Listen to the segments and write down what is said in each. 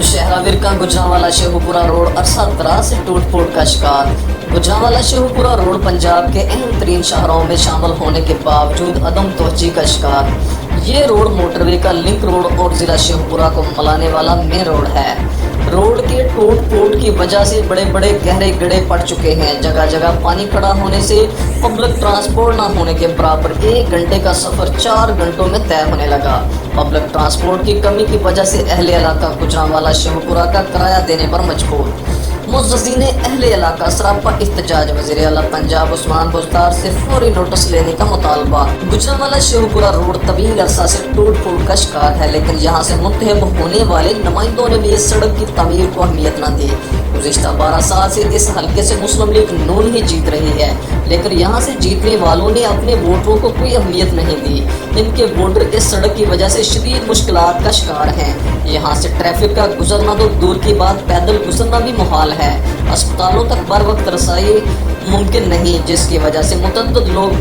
शहराविर का गुजरांवाला शेखुपुरा रोड अरसा दराज से टूट फूट का शिकार। गुजरांवाला शेखुपुरा रोड पंजाब के अहम तरीन शहरों में शामिल होने के बावजूद अदम तवज्जो का शिकार। ये रोड मोटरवे का लिंक रोड और जिला शेखुपुरा को मिलाने वाला मेन रोड है। रोड के टूट फूट की वजह से बड़े बड़े गहरे गड्ढे पड़ चुके हैं। जगह जगह पानी खड़ा होने से पब्लिक ट्रांसपोर्ट न होने के बराबर 1 घंटे का सफर 4 घंटों में तय होने लगा। पब्लिक ट्रांसपोर्ट की कमी की वजह से अहले इलाका गुजरांवाला शेखुपुरा का किराया देने पर मजबूर। मुज़्ज़िज़ीन अहले इलाका सरापा इख्तिजाज। वज़ीर आला पंजाब उस्मान बुज़दार से फौरी नोटिस लेने का मुतालबा। गुजरांवाला शेखुपुरा रोड तवील अरसा से टूट फूट का शिकार है, लेकिन यहाँ से मुंतहिब होने वाले नुमाइंदों ने भी इस सड़क की तमीर को अहमियत न दी। गुज़िश्ता 12 साल से इस हल्के से मुस्लिम लीग नून ही जीत रही है, लेकिन यहाँ से जीतने वालों ने अपने वोटरों को कोई अहमियत नहीं दी। इनके वोटर इस सड़क की वजह से शदीद मुश्किलात का शिकार हैं। यहाँ से ट्रैफिक का गुजरना तो दूर की बात, पैदल गुजरना भी मुहाल है। अस्पतालों तक बर वक्त रसाई मुमकिन नहीं, जिसकी वजह से मुतअद्दिद लोग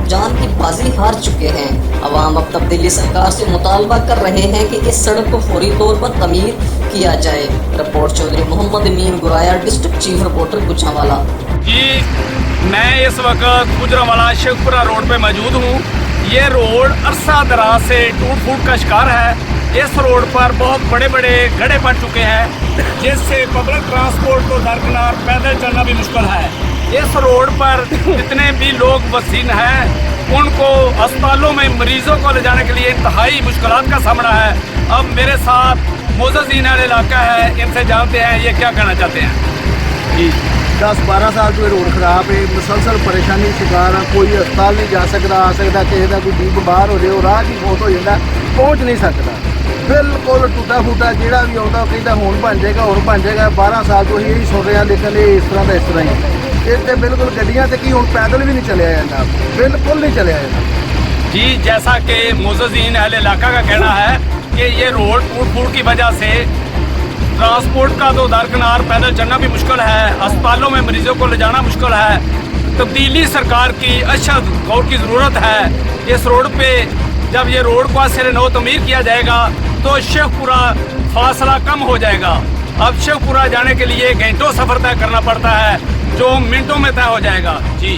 जान की बाजी हार चुके हैं। अवाम अब तब्दीली सरकार से मुतालबा कर रहे हैं कि इस सड़क को फौरी तौर पर तमीर किया जाए। Report Chaudhry Mohammad Amin Guraya, district chief reporter Gujranwala. जी, मैं इस वक्त गुजरांवाला शेखुपुरा रोड पे मौजूद हूँ। ये रोड अरसा दराज से टूट फूट का शिकार है। इस रोड पर बहुत बड़े बड़े गड्ढे पड़ चुके हैं, जिससे पब्लिक ट्रांसपोर्ट को दरकिनार पैदल चलना भी मुश्किल है। इस रोड पर जितने भी लोग वसीन हैं, उनको अस्पतालों में मरीजों को ले जाने के लिए इंतहाई मुश्किलात का सामना है। अब मेरे साथ मुज़्ज़िज़ीन अहले इलाका है, इनसे जानते हैं ये क्या कहना चाहते हैं। जी, 10-12 साल तो रोड खराब है, मुसलसल परेशानी शिकार है। कोई अस्पताल नहीं जा सकता, आ सकता, किसी का कोई बीमार हो जाए राह की मौत हो जाता, पहुँच नहीं सकता। बिल्कुल टूटा फूटा ਜਿਹੜਾ ਵੀ ਆਉਂਦਾ ਕਹਿੰਦਾ ਹੁਣ ਬਣ ਜਾਏਗਾ, ਹੁਣ ਬਣ ਜਾਏਗਾ। 12 ਸਾਲ ਤੋਂ ਇਹੀ ਸੁਣ ਰਹੇ ਹਾਂ, ਲੇਕਿन ਇਹ ਇਸ ਤਰ੍ਹਾਂ ਦਾ ਇਸ ਤਰ੍ਹਾਂ ਹੀ ਇਹ ਤੇ ਬਿल्कुल ਗੱਡੀਆਂ ਤੇ ਕੀ ਹੁਣ पैदल भी नहीं चलिया जाता, बिल्कुल नहीं चलिया जाता। जी, जैसा कि मुज़्ज़िज़ीन अहले इलाका का कहना है कि ये रोड टूट फूट की वजह से ट्रांसपोर्ट का तो दरकिनार पैदल चलना भी मुश्किल है, अस्पतालों में मरीजों को ले जाना मुश्किल है। तब्दीली सरकार की अशद गौर की ज़रूरत है। इस रोड पे जब ये रोड को सिरे नौ तमीर किया जाएगा तो शेखपुरा फासला कम हो जाएगा। अब शेखपुरा जाने के लिए घंटों सफ़र तय करना पड़ता है, जो मिनटों में तय हो जाएगा। जी।